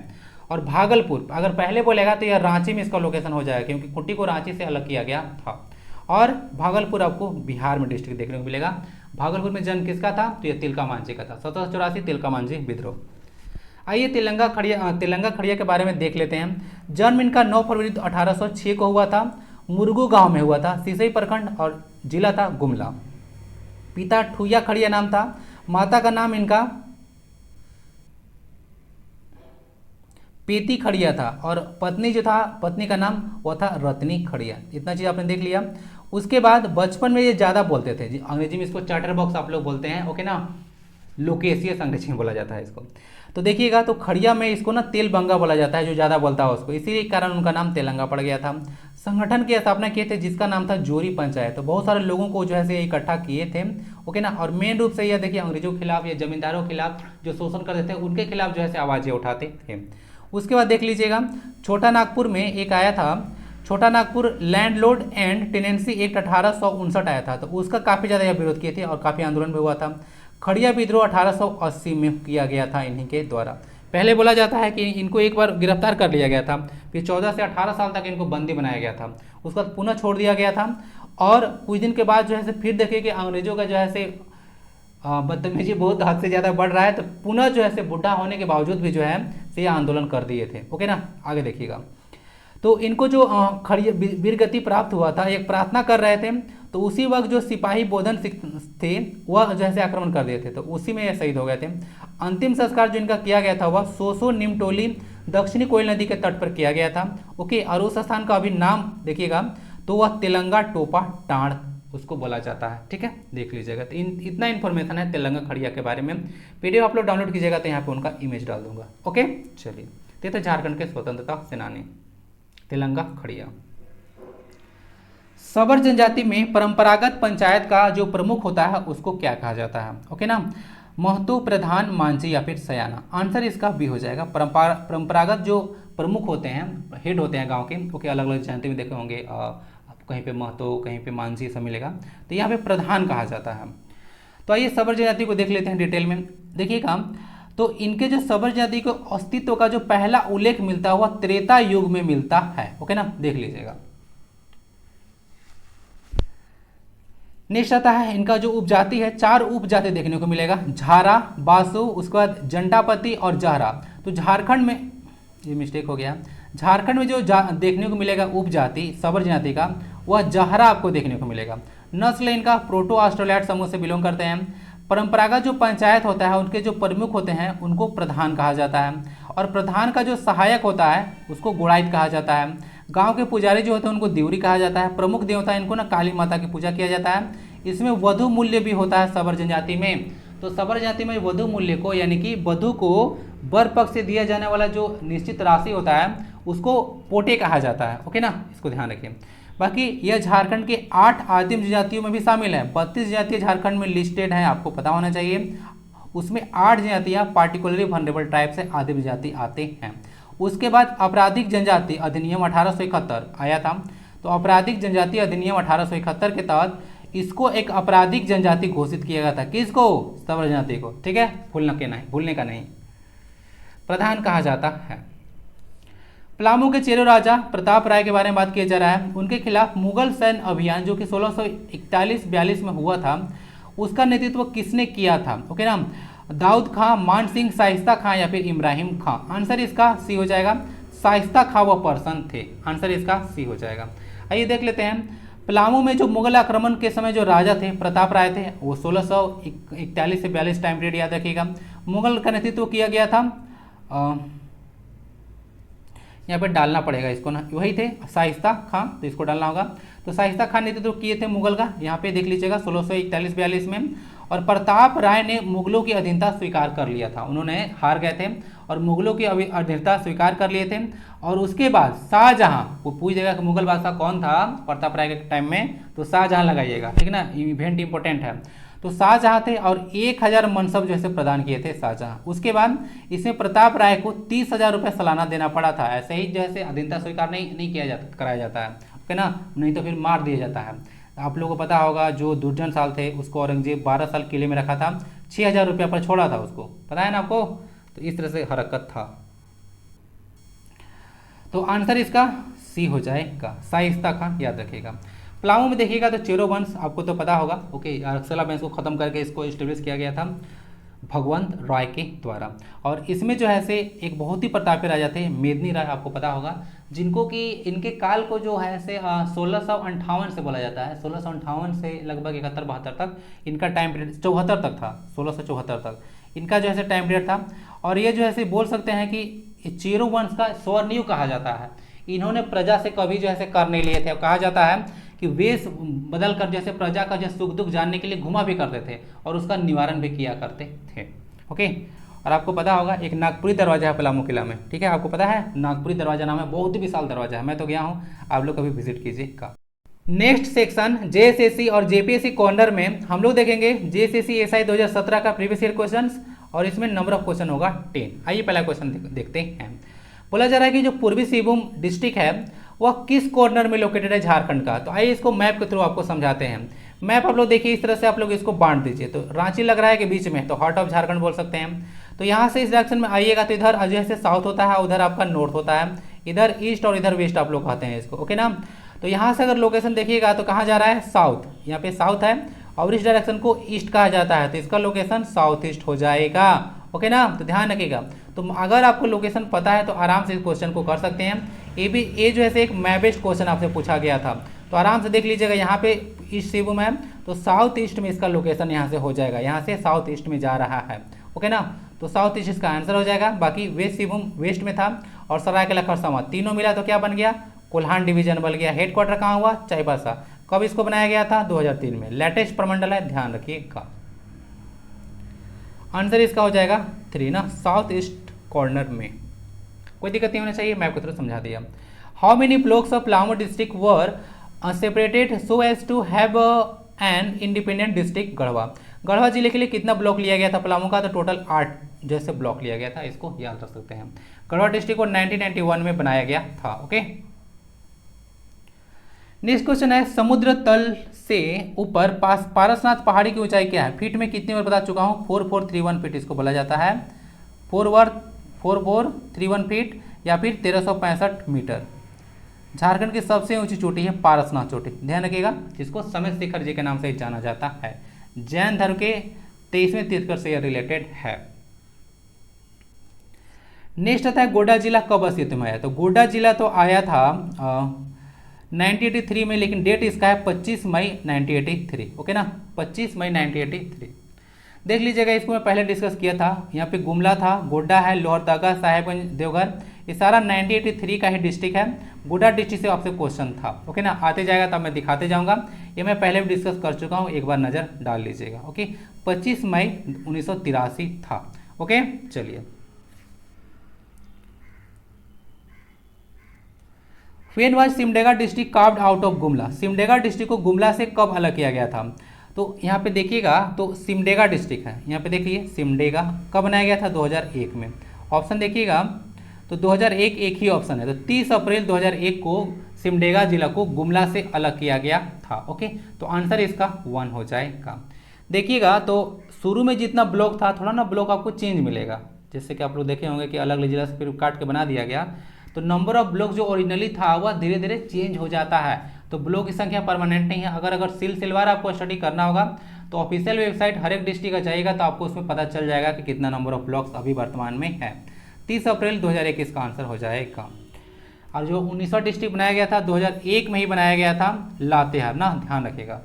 और भागलपुर अगर पहले बोलेगा तो यह रांची में इसका लोकेशन हो जाएगा, क्योंकि खूंटी को रांची से अलग किया गया था। और भागलपुर आपको बिहार में डिस्ट्रिक्ट देखने को मिलेगा। भागलपुर में जन्म किसका था, तो यह तिलका मांझी का था, 1784 तिलका मांझी विद्रोह। आइए तेलंगा खड़िया के बारे में देख लेते हैं। जन्म इनका 9 फरवरी 1806 को हुआ था। मुरगू गांव में हुआ था, सिसई प्रखंड, और जिला था गुमला। पिता ठुया खड़िया नाम था, माता का नाम इनका पेती खड़िया था, और पत्नी जो था, पत्नी का नाम वो था रत्नी खड़िया। इतना चीज़ आपने देख लिया। उसके बाद बचपन में ये ज़्यादा बोलते थे, अंग्रेजी में इसको चार्टर बॉक्स आप लोग बोलते हैं। ओके ना, लोकेशियस अंग्रेजी में बोला जाता है इसको। तो देखिएगा, तो खड़िया में इसको ना तेल बंगा बोला जाता है, जो ज़्यादा बोलता है उसको, इसी कारण उनका नाम तेलंगा पड़ गया था। संगठन की स्थापना किए थे जिसका नाम था जोरी पंचायत, तो बहुत सारे लोगों को जो है इकट्ठा किए थे। ओके ना, और मेन रूप से यह देखिए अंग्रेजों के खिलाफ या जमींदारों के खिलाफ जो शोषण करते थे उनके खिलाफ जो है आवाज़ें उठाते थे। उसके बाद देख लीजिएगा, छोटा नागपुर में एक आया था, छोटा Nagpur landlord and tenancy act 1859 आया था, तो उसका काफ़ी ज़्यादा यह विरोध किए थे और काफ़ी आंदोलन भी हुआ था। खड़िया विद्रोह 1880 में किया गया था इन्हीं के द्वारा। पहले बोला जाता है कि इनको एक बार गिरफ्तार कर लिया गया था, फिर 14 से 18 साल तक इनको बंदी बनाया गया था, उसके बाद पुनः छोड़ दिया गया था। और कुछ दिन के बाद जो है फिर देखिए कि अंग्रेजों का जो है बदतमीजी बहुत हद से ज़्यादा बढ़ रहा है, तो पुनः जो है बुढ़ा होने के बावजूद भी जो है ये आंदोलन कर दिए थे। ओके ना, आगे देखिएगा। तो इनको जो खड़िया वीरगति प्राप्त हुआ था, एक प्रार्थना कर रहे थे, तो उसी वक्त जो सिपाही बोधन थे वह जो है आक्रमण कर दिए थे, तो उसी में ये शहीद हो गए थे। अंतिम संस्कार जो इनका किया गया था वह सोसो निमटोली दक्षिणी कोयल नदी के तट पर किया गया था। ओके, और उस स्थान का अभी नाम देखिएगा तो वह तेलंगा टोपा टाण उसको बोला जाता है। ठीक है, देख लीजिएगा। तो इतना इन्फॉर्मेशन है तेलंगा खड़िया के बारे में। पीडीएफ आप लोग डाउनलोड कीजिएगा तो यहाँ पे उनका इमेज डाल दूंगा। ओके, चलिए। तो झारखंड के स्वतंत्रता सेनानी तेलंगा खड़िया। सबर जनजाति में परंपरागत पंचायत का जो प्रमुख होता है उसको क्या कहा जाता है। ओके ना, महतो, प्रधान, मांझी या फिर सयाना। आंसर इसका बी हो जाएगा। परंपरागत जो प्रमुख होते हैं, हेड होते हैं गांव के, ओके, अलग अलग जनजाति में देखे होंगे, कहीं पे महतो, कहीं पे मांझी सब मिलेगा, तो यहाँ पे प्रधान कहा जाता है। तो आइए सबर जनजाति को देख लेते हैं डिटेल में। देखिएगा, तो इनके जो सबर जनजाति को अस्तित्व का जो पहला उल्लेख मिलता हुआ त्रेता युग में मिलता है। ओके ना, देख लीजिएगा। नेक्स्ट आता है इनका जो उपजाति है, 4 उपजाति देखने को मिलेगा, झारा, बासु, उसके बाद जंटापति और जहरा। तो झारखंड में, ये मिस्टेक हो गया, झारखंड में जो देखने को मिलेगा उपजाति सबर जनजाति का, वह जहरा आपको देखने को मिलेगा। नस्ल इनका प्रोटो ऑस्ट्रेलियाड समूह से बिलोंग करते हैं। परंपरागत जो पंचायत होता है उनके जो प्रमुख होते हैं उनको प्रधान कहा जाता है, और प्रधान का जो सहायक होता है उसको गुणायत कहा जाता है। गांव के पुजारी जो होते हैं उनको देवरी कहा जाता है। प्रमुख देवता इनको ना काली माता की पूजा किया जाता है। इसमें वधु मूल्य भी होता है सबर जनजाति में। तो सबर जाति में वधु मूल्य को यानी कि वधु को वर पक्ष से दिया जाने वाला जो निश्चित राशि होता है उसको पोटे कहा जाता है। ओके ना, इसको ध्यान रखिए। बाकी यह झारखंड के 8 आदिम जनजातियों में भी शामिल है। 32 जनजातियाँ झारखंड में लिस्टेड हैं, आपको पता होना चाहिए। उसमें 8 जनजातियाँ पार्टिकुलरली वनरेबल ट्राइब से आदिम जनजाति आते हैं। उसके बाद आपराधिक जनजाति अधिनियम 1871 आया था। तो आपराधिक जनजाति अधिनियम 1871 के तहत इसको एक आपराधिक जनजाति घोषित किया गया था। किसको? सबर जनजाति को। ठीक है, भूलने का नहीं। प्रधान कहा जाता है। पलामू के चेरो राजा प्रताप राय के बारे में बात किया जा रहा है। उनके खिलाफ मुगल सैन्य अभियान जो कि 1641-42 में हुआ था, उसका नेतृत्व किसने किया था? ओके ना, दाऊद खां, मान सिंह, शाइस्ता खां या फिर इब्राहिम खां? आंसर इसका सी हो जाएगा। शाइस्ता खां वो पर्सन थे। आंसर इसका सी हो जाएगा। आइए देख लेते हैं। पलामू में जो मुगल आक्रमण के समय जो राजा थे प्रताप राय थे, वो 1641 से 42 टाइम पीरियड याद रखिएगा। मुगल का नेतृत्व किया गया था, यहाँ पे डालना पड़ेगा इसको ना, वही थे शाइस्ता खां, तो इसको डालना होगा। तो शाइस्ता खां नेतृत्व किए थे मुगल का, यहाँ पे देख लीजिएगा 1641-42 में। और प्रताप राय ने मुगलों की अधीनता स्वीकार कर लिया था। उन्होंने हार गए थे और मुगलों की अधीनता स्वीकार कर लिए थे। और उसके बाद शाहजहां, वो पूछ देगा कि मुगल बादशाह कौन था प्रताप राय के टाइम में, तो शाहजहां लगाइएगा। ठीक ना, इवेंट इंपॉर्टेंट है। तो शाहजहां थे और 1000 मनसब जो है प्रदान किए थे शाहजहां। उसके बाद इसमें प्रताप राय को 30,000 रुपये सालाना देना पड़ा था। ऐसे ही जैसे अधीनता स्वीकार नहीं किया जाता, कराया जाता है। ओके ना, नहीं तो फिर मार दिया जाता है। आप लोगों को पता होगा जो दुर्जन साल थे उसको औरंगजेब 12 साल किले में रखा था, 6000 रुपया पर छोड़ा था उसको, पता है ना आपको। तो इस तरह से हरकत था। तो आंसर इसका सी हो जाएगा, शाइस्ता खां, याद रखिएगा। पलामू में देखिएगा तो चेरो वंश आपको तो पता होगा। ओके, अरक्सला वंश को खत्म करके इसको एस्टेब्लिश किया गया था भगवंत राय के द्वारा। और इसमें जो है से एक बहुत ही प्रतापी राजा थे मेदिनी राय, आपको पता होगा, जिनको कि इनके काल को जो है से 1658 से बोला जाता है। 1658 से लगभग 71-72 तक इनका टाइम पीरियड, 74 तक था, 1674 तक इनका जो है टाइम पीरियड था। और ये जो है बोल सकते हैं कि चेरो वंश का स्वर्णयुग कहा जाता है। इन्होंने प्रजा से कभी जो है कर नहीं लिए थे। कहा जाता है कि वेश बदल कर जैसे प्रजा का जो सुख दुख जानने के लिए घुमा भी करते थे और उसका निवारण भी किया करते थे। ओके, और आपको पता होगा एक नागपुरी दरवाजा है पलामू किला में। ठीक है, आपको पता है नागपुरी दरवाजा नाम है, बहुत ही विशाल दरवाजा है, मैं तो गया हूँ, आप लोग कभी विजिट कीजिएगा। नेक्स्ट सेक्शन जेएसएससी और जेपीएससी कॉर्नर में हम लोग देखेंगे जेएसएससी एसआई 2017 का प्रीवियस ईयर क्वेश्चन, और इसमें नंबर ऑफ क्वेश्चन होगा 10। आइए पहला क्वेश्चन देखते हैं। बोला जा रहा है कि जो पूर्वी सिंहभूम डिस्ट्रिक्ट है वह किस कॉर्नर में लोकेटेड है झारखंड का। तो आइए इसको मैप के थ्रू आपको समझाते हैं। मैप आप लोग देखिए, इस तरह से आप लोग इसको बांट दीजिए। तो रांची लग रहा है कि बीच में, तो हार्ट ऑफ झारखंड बोल सकते हैं। तो यहाँ से इस डायरेक्शन में आइएगा तो इधर जैसे साउथ होता है, उधर आपका नॉर्थ होता है, इधर ईस्ट और इधर वेस्ट आप लोग कहते हैं इसको। ओके ना, तो यहाँ से अगर लोकेशन देखिएगा तो कहाँ जा रहा है, साउथ, यहाँ पे साउथ है और इस डायरेक्शन को ईस्ट कहा जाता है, तो इसका लोकेशन साउथ ईस्ट हो जाएगा। ओके ना, तो ध्यान रखिएगा। तो अगर आपको लोकेशन पता है तो आराम से इस क्वेश्चन को कर सकते हैं। ये जो है एक मैप बेस्ड क्वेश्चन आपसे पूछा गया था, तो आराम से देख लीजिएगा। यहाँ पे ईस्ट सिंहभूम है तो साउथ ईस्ट में इसका लोकेशन यहाँ से हो जाएगा, यहाँ से साउथ ईस्ट में जा रहा है। ओके ना, तो साउथ ईस्ट इसका आंसर हो जाएगा। बाकी वेस्ट सिंहभूम वेस्ट में था और सरायकेला खरसावां तीनों मिला तो क्या बन गया, कोल्हान डिवीजन बन गया। हेडक्वार्टर कहाँ हुआ, चाईबासा। कब इसको बनाया गया था, 2003 में। लेटेस्ट प्रमंडल है, ध्यान रखिएगा। आंसर इसका हो जाएगा 3 ना, साउथ ईस्ट कॉर्नर में। कोई दिक्कत नहीं होना चाहिए, मैं आपको थोड़ा समझा दिया। How many blocks of Palamu district were separated so as to have an independent district Garhwa. Garhwa जिले के लिए कितना ब्लॉक लिया गया था पलामू का, तो टोटल 8 जैसे ब्लॉक लिया गया था, इसको याद रख सकते हैं। गढ़वा डिस्ट्रिक्ट को 1991 में बनाया गया था। ओके, नेक्स्ट क्वेश्चन है समुद्र तल से ऊपर पारसनाथ पहाड़ी की ऊंचाई क्या है, फीट में कितनी बार बता चुका हूँ, 4431 फीट इसको बोला जाता है। 4431 फीट या फिर 1365 मीटर। झारखंड की सबसे ऊंची चोटी है पारसनाथ चोटी, ध्यान रखिएगा, जिसको समेत शिखर जी के नाम से जाना जाता है। जैन धर्म के 23वें तीर्थंकर से यह रिलेटेड है। नेक्स्ट आता है गोड्डा जिला कब अस्तित्व में आया, तो गोड्डा जिला तो आया था 1983 में, लेकिन डेट इसका है 25 मई 1983। ओके ना, 25 मई 1983 देख लीजिएगा। इसको मैं पहले डिस्कस किया था। यहाँ पे गुमला था, गोड्डा है, लोहरदगा, साहेबगंज, देवघर, ये सारा 1983 का ही डिस्ट्रिक्ट है। गोड्डा डिस्ट्रिक्ट से आपसे क्वेश्चन था, ओके ना। आते जाएगा तब मैं दिखाते जाऊंगा, ये मैं पहले भी डिस्कस कर चुका हूँ, एक बार नज़र डाल लीजिएगा, ओके। 25 मई 1983 था, ओके। चलिए, when was Simdega district carved out of Gumla, Simdega district को गुमला से कब अलग किया गया था? तो यहाँ पे देखिएगा, तो सिमडेगा डिस्ट्रिक्ट है, यहाँ पे देखिए सिमडेगा कब बनाया गया था? 2001 में। ऑप्शन देखिएगा, तो 2001 एक ही ऑप्शन है, तो 30 अप्रैल 2001 को सिमडेगा जिला को गुमला से अलग किया गया था, ओके। तो आंसर इसका 1 हो जाएगा। देखिएगा, तो शुरू में जितना ब्लॉक था, थोड़ा ना ब्लॉक आपको चेंज मिलेगा, जैसे कि आप लोग देखे होंगे कि अलग अलग जिला से फिर काट के बना दिया गया, तो नंबर ऑफ ब्लॉक जो ओरिजिनली था वह धीरे धीरे चेंज हो जाता है। तो ब्लॉक की संख्या परमानेंट नहीं है। अगर सिलसिलेवार आपको स्टडी करना होगा तो ऑफिशियल वेबसाइट हर एक डिस्ट्रिक्ट का जाइएगा, तो आपको उसमें पता चल जाएगा कि कितना नंबर ऑफ ब्लॉक्स अभी वर्तमान में है। 30 अप्रैल 2001 इसका आंसर हो जाएगा। और जो 19वां डिस्ट्रिक्ट बनाया गया था 2001 में ही बनाया गया था, लातेहार ना, ध्यान रखिएगा।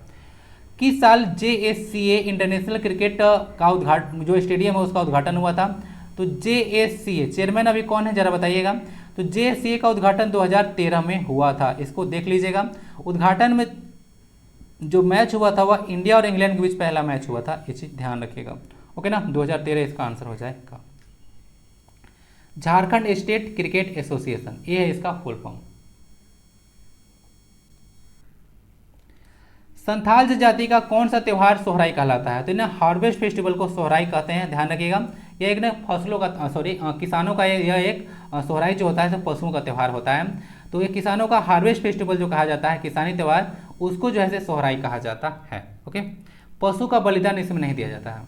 किस साल JSCA इंटरनेशनल क्रिकेट का उद्घाटन, जो स्टेडियम है उसका उद्घाटन हुआ था? तो JSCA चेयरमैन अभी कौन है जरा बताइएगा। तो JSCA का उद्घाटन 2013 में हुआ था, इसको देख लीजिएगा। उद्घाटन में जो मैच हुआ था वह इंडिया और इंग्लैंड के बीच पहला मैच हुआ था, ये चीज ध्यान रखिएगा, ओके ना। 2013 इसका आंसर हो जाएगा। झारखंड स्टेट क्रिकेट एसोसिएशन, ये है इसका फुल फॉर्म। संथाल जाति का कौन सा त्यौहार सोहराई कहलाता है? तो इन्हें हार्वेस्ट फेस्टिवल को सोहराई कहते हैं, ध्यान रखिएगा। यह एक ना फसलों का किसानों का यह एक सोहराई जो होता है तो पशुओं का त्यौहार होता है। तो ये किसानों का हार्वेस्ट फेस्टिवल जो कहा जाता है, किसानी त्यौहार, उसको जो है सोहराई कहा जाता है, ओके। पशु का बलिदान इसमें नहीं दिया जाता है।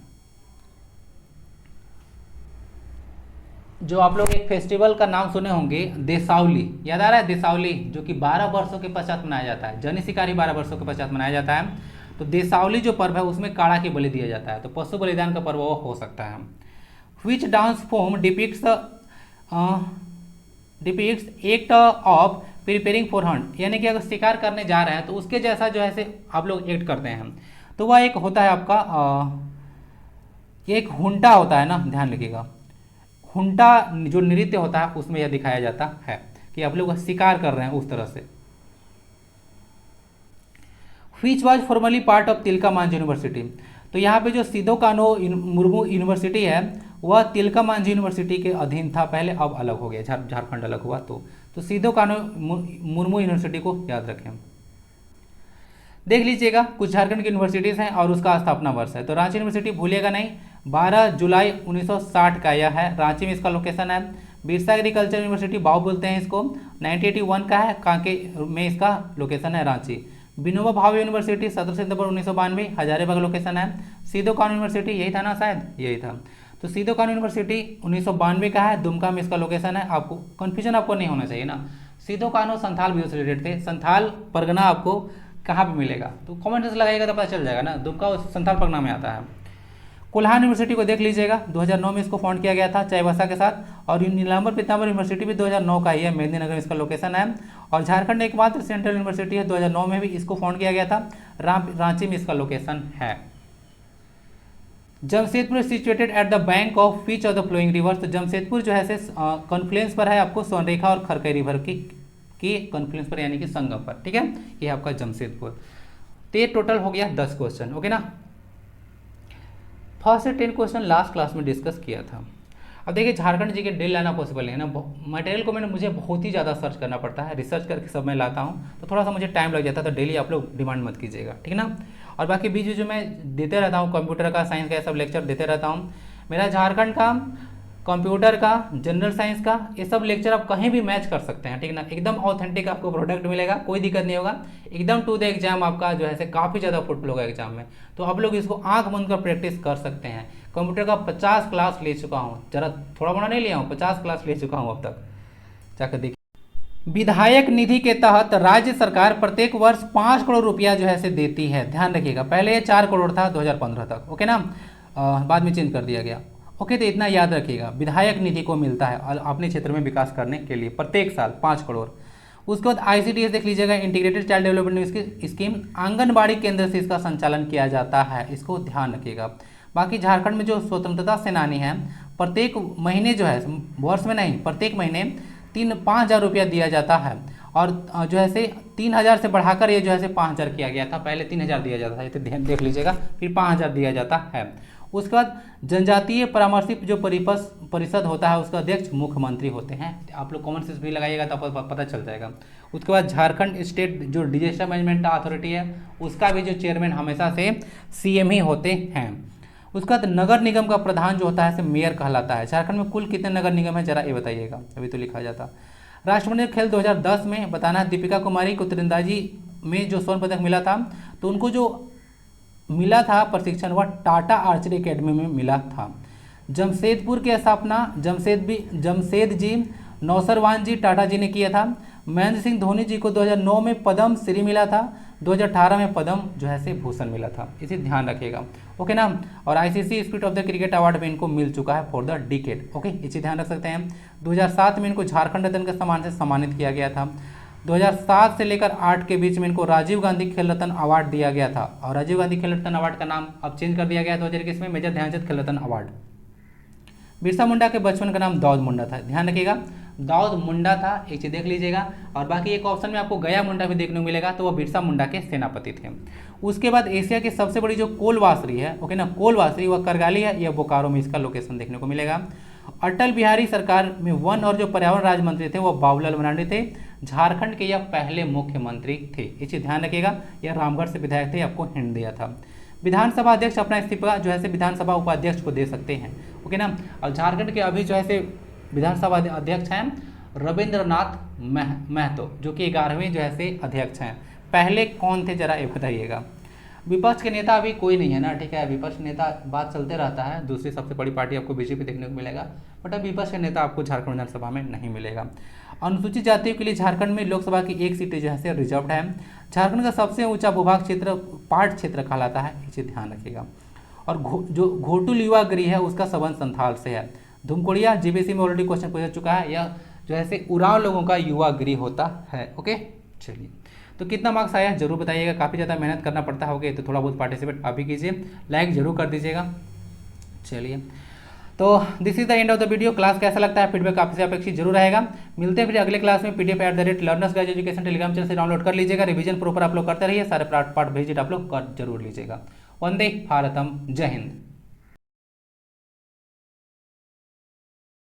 जो आप लोग एक फेस्टिवल का नाम सुने होंगे, देसावली, याद आ रहा है? देसावली जो कि 12 वर्षों के पश्चात मनाया जाता है, जनी शिकारी 12 वर्षों के पश्चात मनाया जाता है। तो देसावली जो पर्व है उसमें काड़ा की बलि दिया जाता है, तो पशु बलिदान का पर्व वो हो सकता है। Which dance form depicts act of preparing for Hunt, यानी कि अगर शिकार करने जा रहे हैं तो उसके जैसा जो है आप लोग एक्ट करते हैं, तो वह एक होता है आपका ये एक हुंटा होता है ना, ध्यान रखिएगा। हुंटा जो नृत्य होता है उसमें यह दिखाया जाता है कि आप लोग शिकार कर रहे हैं उस तरह से। Which was formally part of Tilka Manjhi university, तो यहाँ पे जो सिधो कान्हो मुर्मू यूनिवर्सिटी है वह तिलका मांझी यूनिवर्सिटी के अधीन था पहले, अब अलग हो गया, झारखंड अलग हुआ। तो सिधो कान्हो मुर्मू यूनिवर्सिटी को याद रखें। देख लीजिएगा, कुछ झारखंड की यूनिवर्सिटीज़ हैं और उसका स्थापना वर्ष है। तो रांची यूनिवर्सिटी भूलिएगा नहीं, 12 जुलाई 1960 का यह है, रांची में इसका लोकेशन है। बिरसा एग्रीकल्चर यूनिवर्सिटी बाव बोलते हैं इसको, 1981 का है, कांके में इसका लोकेशन है रांची। विनोबा भावे यूनिवर्सिटी 17 सितंबर 1992 हजारीबाग लोकेशन है। सिधो कान्हो यूनिवर्सिटी यही था ना, शायद यही था। तो सिधो कान्हो यूनिवर्सिटी 1992 का है, दुमका में इसका लोकेशन है। आपको कन्फ्यूजन आपको नहीं होना चाहिए ना। सिधो कान्हो संथाल विद्रोह से रिलेटेड थे, संथाल परगना आपको कहाँ पे मिलेगा, तो कमेंट से लगाइएगा तो पता चल जाएगा ना, दुमका संथाल परगना में आता है। कोल्हान यूनिवर्सिटी को देख लीजिएगा, 2009 में इसको फाउंड किया गया था चाईबासा के साथ। और नीलांबर पीताम्बर यूनिवर्सिटी भी 2009 का ही है, मेदिनीनगर इसका लोकेशन है। और झारखंड एकमात्र सेंट्रल यूनिवर्सिटी है, 2009 में भी इसको फाउंड किया गया था, रांची में इसका लोकेशन है। Jamshedpur situated at the bank of which of the flowing rivers, तो जमशेदपुर जो है कॉन्फ्लुएंस पर है आपको सोनरेखा और खरकई रिवर की कॉन्फ्लुएंस पर, यानी कि संगम पर, ठीक है। ये आपका जमशेदपुर। तो ये टोटल हो गया 10 क्वेश्चन, ओके ना। फर्स्ट से 10 क्वेश्चन लास्ट क्लास में डिस्कस किया था। अब देखिए, झारखंड जी के डेली लाना पॉसिबल है ना, मटेरियल को मुझे बहुत ही ज़्यादा सर्च करना पड़ता है, रिसर्च करके सब मैं लाता हूँ, तो थोड़ा सा मुझे टाइम लग जाता है, तो डेली आप लोग डिमांड मत कीजिएगा, ठीक है ना। और बाकी बीच जो मैं देते रहता हूँ, कंप्यूटर का, साइंस का, ये सब लेक्चर देते रहता हूँ। मेरा झारखंड का, कंप्यूटर का, जनरल साइंस का, ये सब लेक्चर आप कहीं भी मैच कर सकते हैं, ठीक है ना। एकदम ऑथेंटिक आपको प्रोडक्ट मिलेगा, कोई दिक्कत नहीं होगा, एकदम टू द एग्जाम आपका जो है काफ़ी ज़्यादा फुटफुल होगा एग्जाम में। तो आप लोग इसको आंख बंद कर प्रैक्टिस कर सकते हैं। कंप्यूटर का 50 क्लास ले चुका हूँ, जरा थोड़ा बड़ा नहीं लिया हूँ, 50 क्लास ले चुका हूँ अब तक, जाकर देखिए। विधायक निधि के तहत राज्य सरकार प्रत्येक वर्ष 5 करोड़ रुपया जो है देती है, ध्यान रखिएगा। पहले ये 4 करोड़ था 2015 तक, ओके ना, बाद में चेंज कर दिया गया, ओके। तो इतना याद रखिएगा, विधायक निधि को मिलता है अपने क्षेत्र में विकास करने के लिए प्रत्येक साल 5 करोड़। उसके बाद ICDS देख लीजिएगा, integrated child development scheme, anganwadi केंद्र से इसका संचालन किया जाता है, इसको ध्यान रखिएगा। बाकी झारखंड में जो स्वतंत्रता सेनानी हैं, प्रत्येक महीने जो है, वर्ष में नहीं, प्रत्येक महीने 5,000 रुपया दिया जाता है। और जो है से 3,000 से बढ़ाकर ये जो है से 5,000 किया गया था। पहले 3,000 दिया जाता था, ये तो देख लीजिएगा, फिर 5,000 दिया जाता है। उसके बाद जनजातीय परामर्शी जो परिषद होता है उसका अध्यक्ष मुख्यमंत्री होते हैं। आप लोग कॉमन सेंस भी लगाइएगा तो आपको पता चल जाएगा। उसके बाद झारखंड स्टेट जो डिजास्टर मैनेजमेंट अथॉरिटी है उसका भी जो चेयरमैन हमेशा से सीएम ही होते हैं। उसके बाद नगर निगम का प्रधान जो होता है से मेयर कहलाता है। झारखंड में कुल कितने नगर निगम है जरा ये बताइएगा, अभी तो लिखा जाता। राष्ट्रमंडल खेल 2010 में बताना है, दीपिका कुमारी को तीरंदाजी में जो स्वर्ण पदक मिला था तो उनको जो मिला था प्रशिक्षण वह टाटा आर्चरी एकेडमी में मिला था। जमशेदपुर की स्थापना जमशेद जी नौसरवान जी टाटा जी ने किया था। महेंद्र सिंह धोनी जी को 2009 में पद्म श्री मिला था। 2018 में पद्म जो है से भूषण मिला था, इसे ध्यान रखिएगा, ओके ना। और ICC spirit of the cricket award भी इनको मिल चुका है फॉर द डिकेड, ओके, इसे ध्यान रख सकते हैं। 2007 में इनको झारखंड रत्न के सम्मान से सम्मानित किया गया था। 2007 से लेकर 8 के बीच में इनको राजीव गांधी खेल रत्न अवार्ड दिया गया था। और राजीव गांधी खेल रत्न अवार्ड का नाम अब चेंज कर दिया गया 2021 में, मेजर ध्यानचंद खेल रत्न अवार्ड। बिरसा मुंडा के बचपन का नाम दाऊद मुंडा था, ध्यान रखिएगा, दाऊद मुंडा था, एक चीज देख लीजिएगा। और बाकी एक ऑप्शन में आपको गया मुंडा भी देखने को मिलेगा, तो वो बिरसा मुंडा के सेनापति थे। उसके बाद एशिया की सबसे बड़ी जो कोलवासरी है, ओके ना, कोलवासरी वह करगाली है या बोकारो में इसका लोकेशन देखने को मिलेगा। अटल बिहारी सरकार में वन और जो पर्यावरण राज्य मंत्री थे वो बाबूलाल मरांडी थे। झारखंड के यह पहले मुख्यमंत्री थे, इसे ध्यान रखिएगा। यह रामगढ़ से विधायक थे, आपको हिंट दिया था। विधानसभा अध्यक्ष अपना इस्तीफा जो है से विधानसभा उपाध्यक्ष को दे सकते हैं, ओके ना। और झारखंड के अभी जो है से विधानसभा अध्यक्ष हैं रविंद्रनाथ महतो, जो कि 11वें जो है से अध्यक्ष हैं। पहले कौन थे जरा ये बताइएगा। विपक्ष के नेता अभी कोई नहीं है ना, ठीक है, विपक्ष नेता बात चलते रहता है, दूसरी सबसे बड़ी पार्टी आपको बीजेपी देखने को मिलेगा, बट अब विपक्ष के नेता आपको झारखंड विधानसभा में नहीं मिलेगा। अनुसूचित जातियों के लिए झारखंड में लोकसभा की एक सीट जो है से रिजर्व्ड है। झारखंड का सबसे ऊंचा भूभाग क्षेत्र पाट क्षेत्र कहलाता है, इसे ध्यान रखिएगा। और जो घोटुल युवा गृह है उसका संबंध संथाल से है। धुमकुड़िया जीबीसी में ऑलरेडी क्वेश्चन पूछ चुका है, यह जो है से उरांव लोगों का युवा गृह होता है, ओके। चलिए, तो कितना मार्क्स आया जरूर बताइएगा, काफ़ी ज़्यादा मेहनत करना पड़ता होगा, तो थोड़ा बहुत पार्टिसिपेट अभी कीजिए, लाइक जरूर कर दीजिएगा। चलिए, तो this is the end of the video. Class कैसा लगता है फीडबैक आपसे अपेक्षित जरूर रहेगा। मिलते हैं फिर अगले क्लास में। pdf@learners guide education Telegram channel से डाउनलोड कर लीजिएगा, रिवीजन प्रॉपर आप लोग करते रहिए, सारे पार्ट विजिट आप लोग कर जरूर लीजिएगा। वंदे भारतम, जय हिंद।